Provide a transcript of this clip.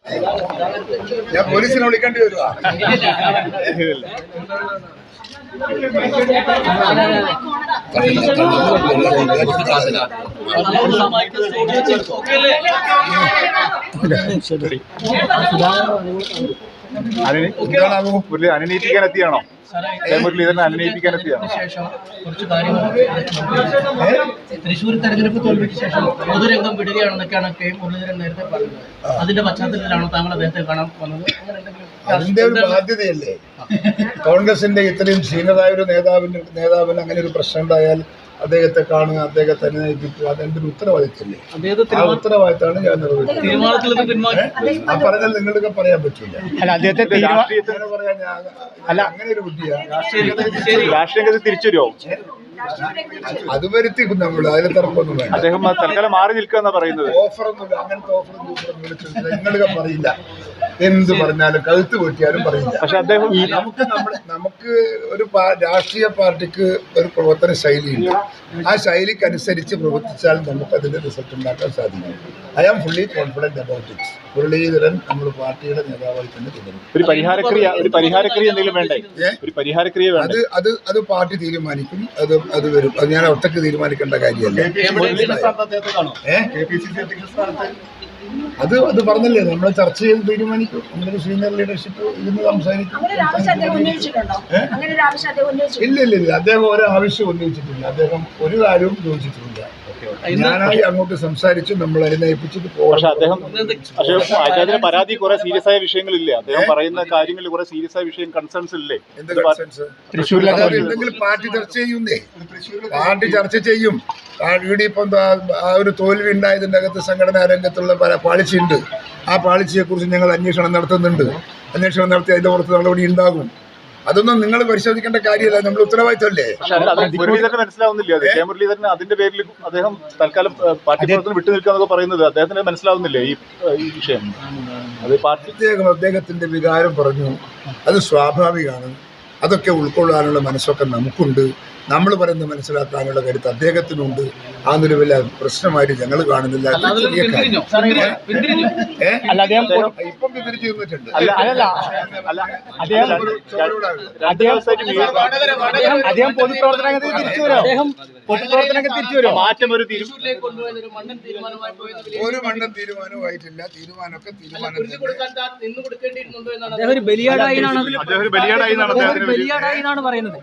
ഞാൻ പോലീസിനെ വിളിക്കേണ്ടി വരുവാ. അനുനയിപ്പിക്കാൻ എത്തിയാണോ? മുരളീധരനെ അനുനയിപ്പിക്കാൻ എത്തിയാണോ? ശേഷം കുറച്ച് കാര്യങ്ങൾ തൃശ്ശൂർ തെരഞ്ഞെടുപ്പ് തോൽവിക്ക് ശേഷം പൊതുരംഗം വിടുകയാണെന്നൊക്കെയാണ് കെ മുരളീധരൻ നേരത്തെ പറഞ്ഞത്. അതിന്റെ പശ്ചാത്തലത്തിലാണോ താങ്കൾ അദ്ദേഹത്തെ കാണാൻ വന്നത്? അതിന്റെ ഒരു ബാധ്യതയല്ലേ കോൺഗ്രസിന്റെ ഇത്രയും സീനിയറായ ഒരു നേതാവിന് അങ്ങനെ ഒരു പ്രശ്നം ഉണ്ടായാൽ അദ്ദേഹത്തെ കാണുക, അദ്ദേഹത്തെ അനുനയിപ്പിക്കുക, അതെന്റെ ഒരു ഉത്തരവാദിത്തല്ലേ? ആ ഉത്തരവാദിത്തമാണ് ഞാൻ നിർവഹിച്ചത്. ആ പറഞ്ഞാൽ നിങ്ങൾക്ക് പറയാൻ പറ്റില്ല. അങ്ങനെ ഒരു ബുദ്ധിയാണ് രാഷ്ട്രീയ തിരിച്ചുവരുമോ? അത് വരുത്തിക്കും നമ്മൾ, അതിൽ തർക്കമൊന്നും വേണ്ട. അദ്ദേഹം തൽക്കാലം മാറി നിൽക്കുക പറയുന്നത്. ഓഫറൊന്നുമില്ല, അങ്ങനത്തെ ഓഫറൊന്നും നിങ്ങൾക്ക് പറയില്ല. എന്ത് പറഞ്ഞാലും കഴുത്ത് പൊട്ടിയാലും പറയില്ല. പക്ഷെ അദ്ദേഹം നമുക്ക് ഒരു രാഷ്ട്രീയ പാർട്ടിക്ക് ഒരു പ്രവർത്തന ശൈലിയുണ്ട്. ആ ശൈലിക്കനുസരിച്ച് പ്രവർത്തിച്ചാൽ നമുക്ക് അതിന്റെ റിസൾട്ട് ഉണ്ടാക്കാൻ സാധിക്കും. I am fully confident about it. Muraleedharan നമ്മൾ പാർട്ടിയുടെ നേതാവായി തന്നെ തുടരും. ഒരു പരിഹാരക്രിയ എന്തെങ്കിലും വേണ്ടേ? ഒരു പരിഹാരക്രിയ വേണ്ട. അത് പാർട്ടി തീരുമാനിക്കും. അത് വരും. അത് ഞാൻ ഒറ്റക്ക് തീരുമാനിക്കേണ്ട കാര്യമല്ല. അത് പറഞ്ഞല്ലേ, നമ്മൾ ചർച്ച ചെയ്ത് തീരുമാനിക്കും. നമ്മുടെ സീനിയർ ലീഡർഷിപ്പ് ഇരുന്ന് സംസാരിക്കും. ഇല്ല, അദ്ദേഹം ഒരാവശ്യം ഉന്നയിച്ചിട്ടില്ല. അദ്ദേഹം ഒരു കാര്യവും ചോദിച്ചിട്ടില്ല. ഞാനായി അങ്ങോട്ട് സംസാരിച്ചു, നമ്മൾ അനുനയിപ്പിച്ചിട്ട് പോകും. അദ്ദേഹത്തിന്റെ പരാതി കുറെ സീരിയസ് ആയ വിഷയങ്ങളില്ലേ? അദ്ദേഹം പറയുന്ന കാര്യങ്ങളിൽ കുറെ സീരിയസ് ആയ വിഷയം കൺസേൺസ് ഇല്ലേ? എന്ത് കൺസേൺസ്? ഉണ്ടെങ്കിൽ പാർട്ടി ചർച്ച ചെയ്യുന്നേ. പാർട്ടി ചർച്ച ചെയ്യും. ഇവിടെ ഇപ്പം ആ ഒരു തോൽവി ഉണ്ടായതിൻ്റെ അകത്ത് സംഘടനാ രംഗത്തുള്ള പല പാളിച്ചയുണ്ട്. ആ പാളിച്ചയെക്കുറിച്ച് ഞങ്ങൾ അന്വേഷണം നടത്തുന്നുണ്ട്. അന്വേഷണം നടത്തി അതിന്റെ പുറത്ത് നടപടി ഉണ്ടാകും. അതൊന്നും നിങ്ങൾ പരിശോധിക്കേണ്ട കാര്യമല്ല, നമ്മൾ ഉത്തരവാദിത്തമല്ലേ? മുരളീധരന് മനസ്സിലാവുന്നില്ല. കെ മുരളീധരൻ അതിന്റെ പേരിൽ അദ്ദേഹം തൽക്കാലം പാർട്ടി പ്രവർത്തനം വിട്ടു നിൽക്കാന്നൊക്കെ പറയുന്നത് അദ്ദേഹത്തിന് മനസ്സിലാവുന്നില്ലേ ഈ വിഷയം? അത് പാർട്ടി അദ്ദേഹത്തിന്റെ വികാരം പറഞ്ഞു, അത് സ്വാഭാവികമാണ്. അതൊക്കെ ഉൾക്കൊള്ളാനുള്ള മനസ്സൊക്കെ നമുക്കുണ്ട്. നമ്മൾ പറയുന്നത് മനസ്സിലാക്കാനുള്ള കരുത്ത് അദ്ദേഹത്തിനുണ്ട്. ആ നിലവിൽ പ്രശ്നമായിട്ട് ഞങ്ങൾ കാണുന്നില്ല. ഇപ്പം പിന്തിരിച്ചു നിന്നിട്ടുണ്ട്. ഒരു മണ്ഡലം തീരുമാനമായിട്ടില്ല. തീരുമാനമൊക്കെ ബലിയാടായി പറയുന്നത്.